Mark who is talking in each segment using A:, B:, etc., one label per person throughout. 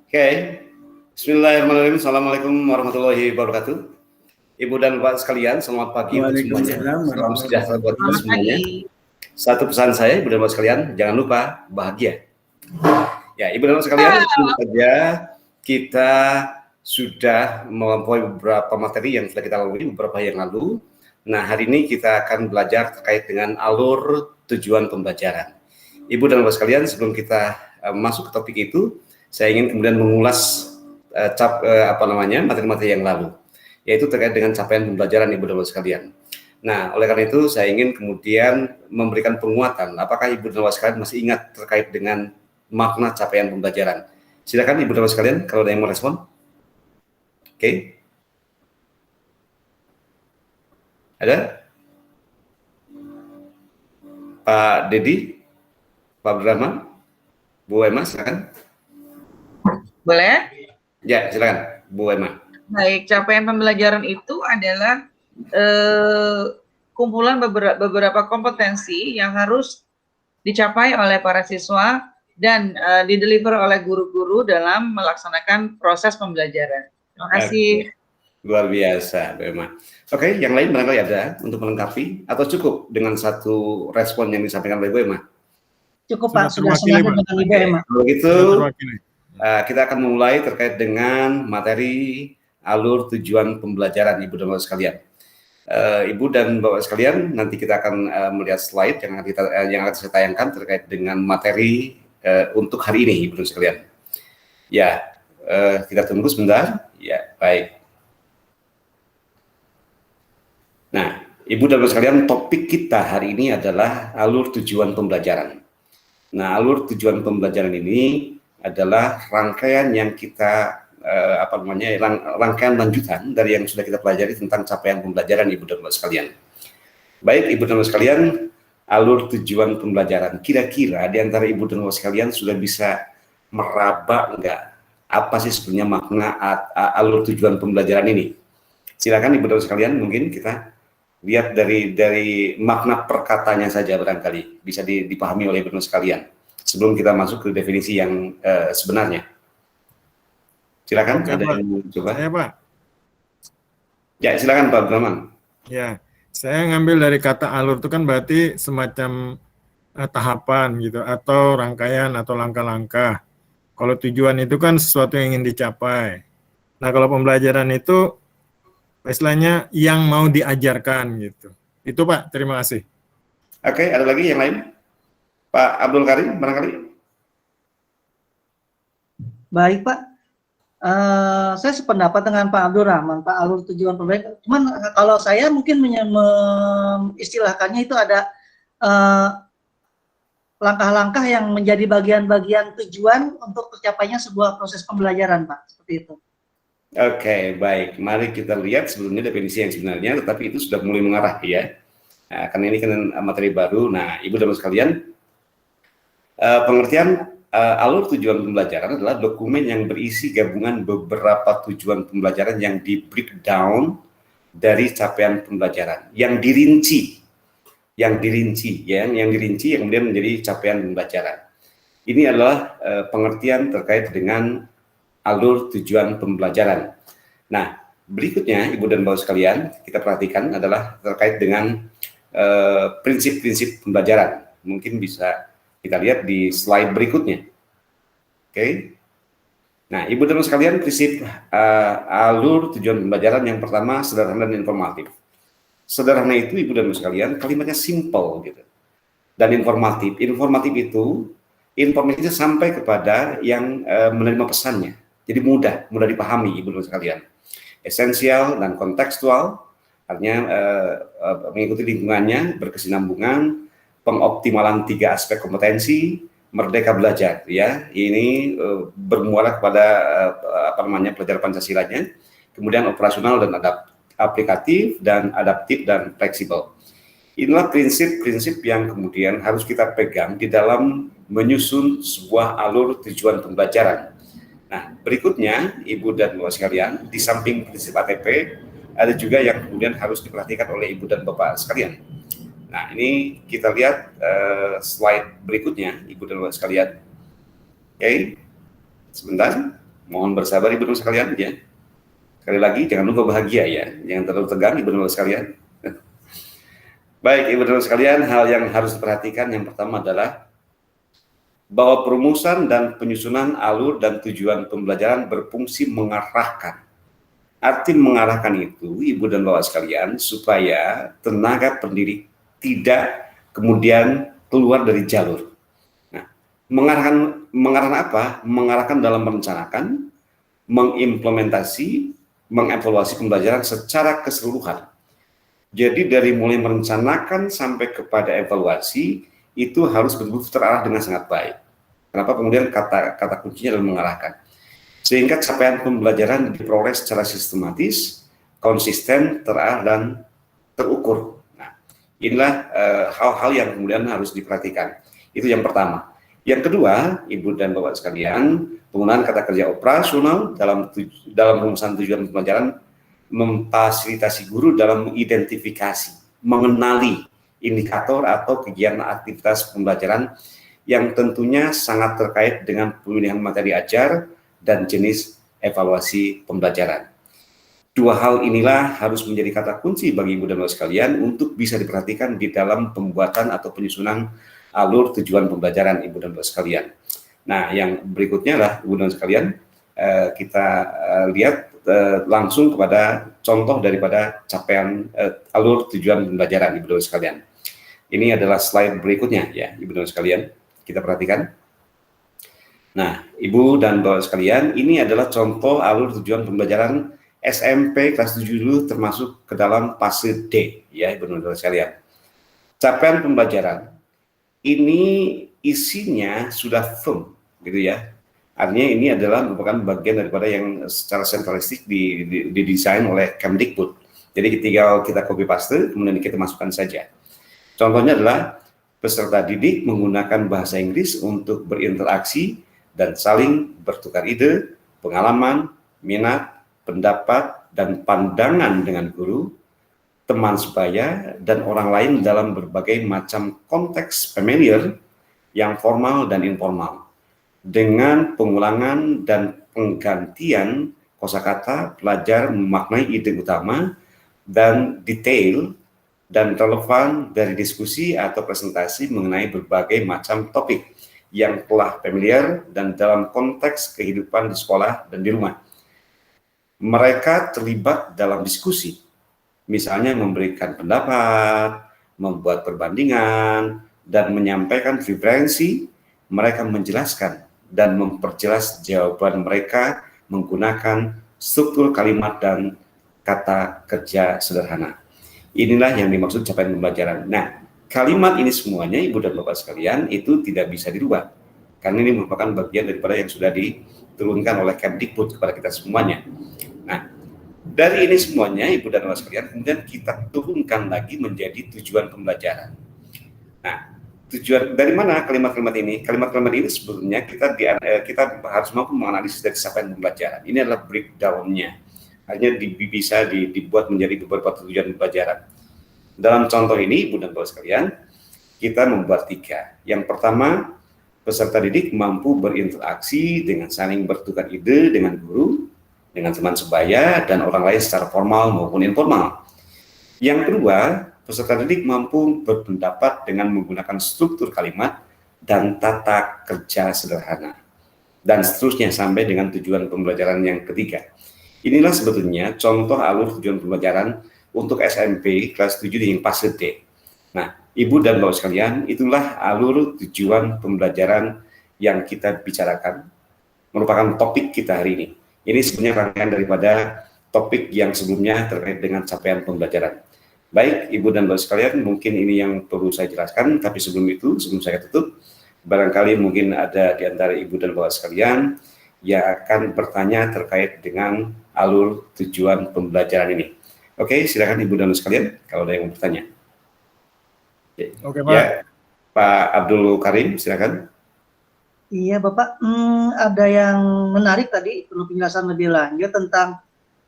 A: Oke, Bismillahirrahmanirrahim. Assalamualaikum warahmatullahi wabarakatuh. Ibu dan Bapak sekalian, selamat pagi untuk semuanya. Salam sejahtera buat kita semuanya. Satu pesan saya, Ibu dan Bapak sekalian, jangan lupa bahagia. Ya, Ibu dan Bapak sekalian, tentu saja kita sudah melampaui beberapa materi yang sudah kita lalui beberapa hari yang lalu. Nah, hari ini kita akan belajar terkait dengan alur tujuan pembelajaran. Ibu dan Bapak sekalian, sebelum kita masuk ke topik itu, saya ingin kemudian mengulas materi-materi yang lalu, yaitu terkait dengan capaian pembelajaran Ibu dan Bapak sekalian. Nah, oleh karena itu saya ingin kemudian memberikan penguatan. Apakah Ibu dan Bapak sekalian masih ingat terkait dengan makna capaian pembelajaran? Silakan Ibu dan Bapak sekalian kalau ada yang mau respon. Oke. Ada? Pak Dedi, Pak Abdurrahman, Bu Emma, silakan.
B: Boleh?
A: Ya, silakan, Bu Emma.
B: Baik, capaian pembelajaran itu adalah kumpulan beberapa kompetensi yang harus dicapai oleh para siswa dan dideliver oleh guru-guru dalam melaksanakan proses pembelajaran. Terima kasih.
A: Luar biasa, Bu Emma. Oke, yang lain barangkali ada untuk melengkapi atau cukup dengan satu respon yang disampaikan oleh Bu Emma?
C: Cukup Pak, sudah semuanya dengan Ibu Emma.
A: Kalau gitu, kita akan memulai terkait dengan materi alur tujuan pembelajaran Ibu dan Bapak sekalian. Ibu dan Bapak sekalian, nanti kita akan melihat slide yang akan saya tayangkan terkait dengan materi untuk hari ini, Ibu dan sekalian. Ya, kita tunggu sebentar. Ya, baik. Nah, Ibu dan Bapak sekalian, topik kita hari ini adalah alur tujuan pembelajaran. Nah, alur tujuan pembelajaran ini adalah rangkaian yang kita rangkaian lanjutan dari yang sudah kita pelajari tentang capaian pembelajaran Ibu dan Bapak sekalian. Baik, Ibu dan Bapak sekalian, alur tujuan pembelajaran. Kira-kira di antara Ibu dan Bapak sekalian sudah bisa meraba enggak apa sih sebenarnya makna alur tujuan pembelajaran ini? Silakan Ibu dan Bapak sekalian, mungkin kita lihat dari makna perkataannya saja barangkali bisa dipahami oleh Ibu dan Bapak sekalian sebelum kita masuk ke definisi yang sebenarnya. Silakan.
D: Oke,
A: ada
D: Pak.
A: yang mau coba?
D: Saya, Pak.
A: Ya, silakan Pak Abdurrahman.
D: Ya, saya ngambil dari kata alur itu kan berarti semacam tahapan gitu atau rangkaian atau langkah-langkah. Kalau tujuan itu kan sesuatu yang ingin dicapai. Nah, kalau pembelajaran itu istilahnya yang mau diajarkan gitu. Itu Pak, terima kasih.
A: Oke, ada lagi yang lain? Pak Abdul Karim, barangkali.
C: Baik Pak, saya sependapat dengan Pak Abdurrahman, Pak alur tujuan pembelajaran. Cuman kalau saya mungkin mengistilahkannya itu ada langkah-langkah yang menjadi bagian-bagian tujuan untuk tercapainya sebuah proses pembelajaran, Pak, seperti itu.
A: Oke, baik. Mari kita lihat sebelumnya definisi yang sebenarnya, tetapi itu sudah mulai mengarah ya. Nah, karena ini kan materi baru. Nah, Ibu dan Bapak sekalian, pengertian alur tujuan pembelajaran adalah dokumen yang berisi gabungan beberapa tujuan pembelajaran yang di breakdown dari capaian pembelajaran, yang dirinci yang kemudian menjadi capaian pembelajaran. Ini adalah pengertian terkait dengan alur tujuan pembelajaran. Nah, berikutnya Ibu dan Bapak sekalian, kita perhatikan adalah terkait dengan prinsip-prinsip pembelajaran. Mungkin bisa kita lihat di slide berikutnya. Oke. Nah, Ibu dan Bapak sekalian, prinsip alur tujuan pembelajaran yang pertama sederhana dan informatif. Sederhana itu Ibu dan Bapak sekalian, kalimatnya simple gitu. Dan informatif. Informatif itu informasinya sampai kepada yang menerima pesannya. Jadi mudah dipahami Ibu dan Bapak sekalian. Esensial dan kontekstual, artinya mengikuti lingkungannya, berkesinambungan, pengoptimalan 3 aspek kompetensi, merdeka belajar ya. Ini bermuara kepada pelajaran Pancasilanya, kemudian operasional dan aplikatif dan adaptif dan fleksibel. Inilah prinsip-prinsip yang kemudian harus kita pegang di dalam menyusun sebuah alur tujuan pembelajaran. Nah, berikutnya Ibu dan Bapak sekalian, di samping prinsip ATP, ada juga yang kemudian harus diperhatikan oleh Ibu dan Bapak sekalian. Nah, ini kita lihat slide berikutnya, Ibu dan Bapak sekalian. Oke, sebentar. Mohon bersabar Ibu dan sekalian ya. Sekali lagi jangan lupa bahagia ya, jangan terlalu tegang Ibu dan sekalian. Baik Ibu dan sekalian, hal yang harus diperhatikan yang pertama adalah bahwa perumusan dan penyusunan alur dan tujuan pembelajaran berfungsi mengarahkan. Arti mengarahkan itu, Ibu dan Bapak sekalian, supaya tenaga pendidik tidak kemudian keluar dari jalur. Nah, mengarahkan apa? Mengarahkan dalam merencanakan, mengimplementasi, mengevaluasi pembelajaran secara keseluruhan. Jadi dari mulai merencanakan sampai kepada evaluasi, itu harus betul-betul terarah dengan sangat baik. Kenapa kemudian kata kuncinya adalah mengarahkan. Sehingga capaian pembelajaran diperoleh secara sistematis, konsisten, terarah, dan terukur. Nah, inilah hal-hal yang kemudian harus diperhatikan. Itu yang pertama. Yang kedua, Ibu dan Bapak sekalian, penggunaan kata kerja operasional dalam rumusan tujuan pembelajaran memfasilitasi guru dalam mengidentifikasi, mengenali indikator atau kegiatan aktivitas pembelajaran yang tentunya sangat terkait dengan pemilihan materi ajar dan jenis evaluasi pembelajaran. Dua hal inilah harus menjadi kata kunci bagi Ibu dan Bapak sekalian untuk bisa diperhatikan di dalam pembuatan atau penyusunan alur tujuan pembelajaran Ibu dan Bapak sekalian. Nah, yang berikutnya adalah Ibu dan Bapak sekalian, kita lihat langsung kepada contoh daripada capaian alur tujuan pembelajaran Ibu dan Bapak sekalian. Ini adalah slide berikutnya ya Ibu dan Bapak sekalian, kita perhatikan. Nah, Ibu dan Bapak sekalian, ini adalah contoh alur tujuan pembelajaran SMP kelas 7 dulu termasuk ke dalam fase D ya Ibu dan Bapak sekalian. Capaian pembelajaran ini isinya sudah firm gitu ya. Artinya ini adalah merupakan bagian daripada yang secara sentralistik didesain oleh Kemdikbud. Jadi tinggal kita copy paste kemudian kita masukkan saja. Contohnya adalah peserta didik menggunakan bahasa Inggris untuk berinteraksi dan saling bertukar ide, pengalaman, minat, pendapat, dan pandangan dengan guru, teman sebaya, dan orang lain dalam berbagai macam konteks familiar yang formal dan informal. Dengan pengulangan dan penggantian kosakata, pelajar memaknai ide utama dan detail dan relevan dari diskusi atau presentasi mengenai berbagai macam topik yang telah familiar dan dalam konteks kehidupan di sekolah dan di rumah. Mereka terlibat dalam diskusi, misalnya memberikan pendapat, membuat perbandingan, dan menyampaikan referensi. Mereka menjelaskan dan memperjelas jawaban mereka menggunakan struktur kalimat dan kata kerja sederhana. Inilah yang dimaksud capaian pembelajaran. Nah, kalimat ini semuanya Ibu dan Bapak sekalian itu tidak bisa dirubah. Karena ini merupakan bagian daripada yang sudah diturunkan oleh Kemdikbud kepada kita semuanya. Nah, dari ini semuanya Ibu dan Bapak sekalian kemudian kita turunkan lagi menjadi tujuan pembelajaran. Nah, tujuan dari mana kalimat-kalimat ini? Kalimat-kalimat ini sebetulnya kita harus mampu menganalisis dari capaian pembelajaran. Ini adalah breakdown-nya. Hanya bisa dibuat menjadi beberapa tujuan pembelajaran. Dalam contoh ini, Ibu dan Bapak sekalian, kita membuat 3. Yang pertama, peserta didik mampu berinteraksi dengan saling bertukar ide dengan guru, dengan teman sebaya, dan orang lain secara formal maupun informal. Yang kedua, peserta didik mampu berpendapat dengan menggunakan struktur kalimat dan tata kerja sederhana. Dan seterusnya sampai dengan tujuan pembelajaran yang ketiga. Inilah sebetulnya contoh alur tujuan pembelajaran untuk SMP kelas 7 di fase D. Nah, Ibu dan Bapak sekalian, itulah alur tujuan pembelajaran yang kita bicarakan, merupakan topik kita hari ini. Ini sebenarnya rangkaian daripada topik yang sebelumnya terkait dengan capaian pembelajaran. Baik, Ibu dan Bapak sekalian, mungkin ini yang perlu saya jelaskan, tapi sebelum saya tutup, barangkali mungkin ada di antara Ibu dan Bapak sekalian yang akan bertanya terkait dengan alur tujuan pembelajaran ini. Oke, silakan Ibu dan Bapak sekalian kalau ada yang mau bertanya.
D: Oke, Pak.
A: Ya, Pak Abdul Karim, silakan.
C: Iya, Bapak. Ada yang menarik tadi, perlu penjelasan lebih lanjut tentang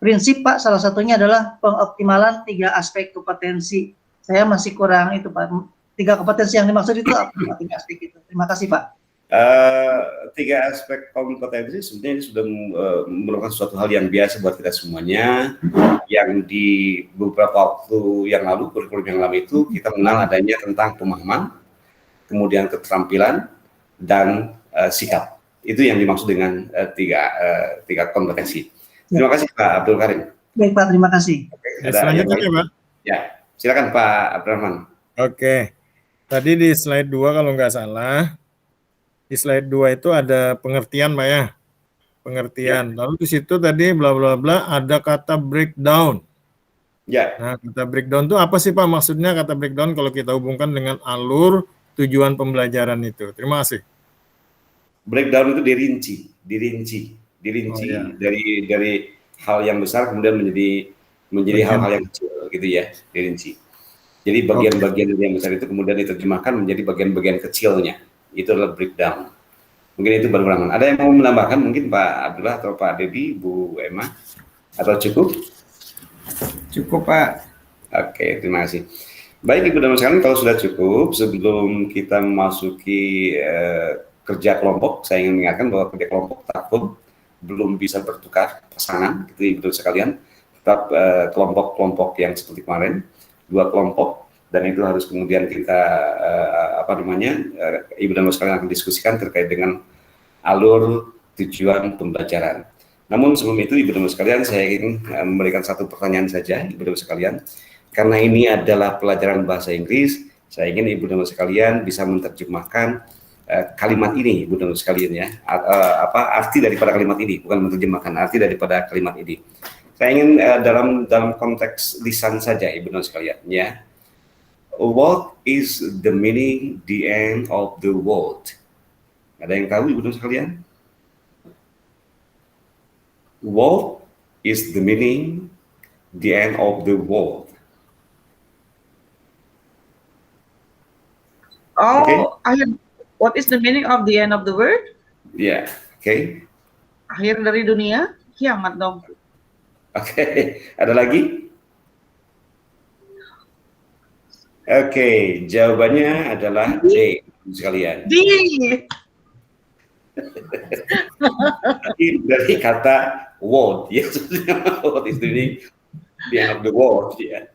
C: prinsip, Pak. Salah satunya adalah pengoptimalan 3 aspek kompetensi. Saya masih kurang itu, Pak. 3 kompetensi yang dimaksud itu apa? 3 aspek itu. Terima kasih, Pak.
A: Tiga aspek kompetensi sebenarnya ini sudah merupakan suatu hal yang biasa buat kita semuanya. Yang di beberapa waktu yang lalu, kurikulum yang lalu itu kita mengenal adanya tentang pemahaman, kemudian keterampilan, dan sikap. Itu yang dimaksud dengan tiga kompetensi. Terima kasih Pak Abdul Karim.
C: Baik Pak, terima kasih.
D: Selanjutnya ya Pak.
A: Ya, silakan Pak Abdurrahman.
D: Oke, tadi di slide 2 kalau nggak salah, di slide 2 itu ada pengertian Pak ya, pengertian. Lalu di situ tadi bla bla bla ada kata breakdown.
A: Ya.
D: Nah, kata breakdown itu apa sih Pak maksudnya kata breakdown kalau kita hubungkan dengan alur tujuan pembelajaran itu? Terima kasih.
A: Breakdown itu dirinci dari hal yang besar kemudian menjadi hal-hal yang kecil gitu ya, dirinci. Jadi bagian-bagian yang besar itu kemudian diterjemahkan menjadi bagian-bagian kecilnya. Itu adalah breakdown. Mungkin itu baru. Ada yang mau menambahkan mungkin Pak Abdullah atau Pak Dedi, Bu Emma, atau cukup?
E: Cukup Pak.
A: Oke, terima kasih. Baik Ibu dan Bapak sekalian, kalau sudah cukup, sebelum kita memasuki kerja kelompok, saya ingin mengingatkan bahwa kerja kelompok takut belum bisa bertukar pasangan, gitu Ibu dan Bapak sekalian. Tetap kelompok-kelompok yang seperti kemarin, 2 kelompok, dan itu harus kemudian kita Ibu dan Bapak sekalian akan diskusikan terkait dengan alur tujuan pembelajaran. Namun sebelum itu Ibu dan Bapak sekalian, saya ingin memberikan satu pertanyaan saja Ibu dan Bapak sekalian. Karena ini adalah pelajaran bahasa Inggris, saya ingin Ibu dan Bapak sekalian bisa menerjemahkan kalimat ini Ibu dan Bapak sekalian ya. Arti daripada kalimat ini, bukan menerjemahkan, arti daripada kalimat ini. Saya ingin dalam konteks lisan saja Ibu dan Bapak sekalian ya. What is the meaning the end of the world? Ada yang tahu Ibu dan Bapak sekalian? What is the meaning the end of the world?
B: Oh,
A: Okay.
B: What is the meaning of the end of the world?
A: Ya, oke.
B: Akhir dari dunia, kiamat dong.
A: Oke, ada lagi? Oke, jawabannya adalah D, sekalian.
B: Di.
A: Dari kata world, ya, what is the meaning the end of the world, ya.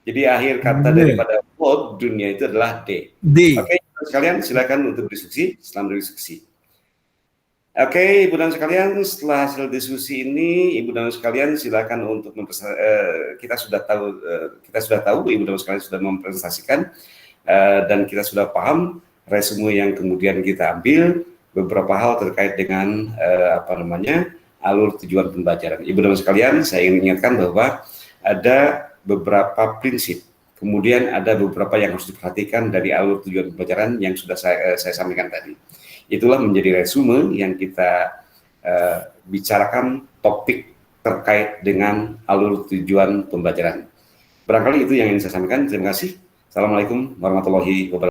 A: Jadi akhir kata daripada world, dunia itu adalah D. Oke, sekalian silakan untuk berdiskusi, setelah berdiskusi. Oke, Ibu dan sekalian, setelah hasil diskusi ini, Ibu dan sekalian silakan untuk kita sudah tahu, Ibu dan sekalian sudah mempresentasikan dan kita sudah paham resume yang kemudian kita ambil beberapa hal terkait dengan alur tujuan pembelajaran. Ibu dan sekalian, saya ingin ingatkan bahwa ada beberapa prinsip, kemudian ada beberapa yang harus diperhatikan dari alur tujuan pembelajaran yang sudah saya sampaikan tadi. Itulah menjadi resume yang kita bicarakan topik terkait dengan alur tujuan pembelajaran. Barangkali itu yang ingin saya sampaikan. Terima kasih. Assalamualaikum warahmatullahi wabarakatuh.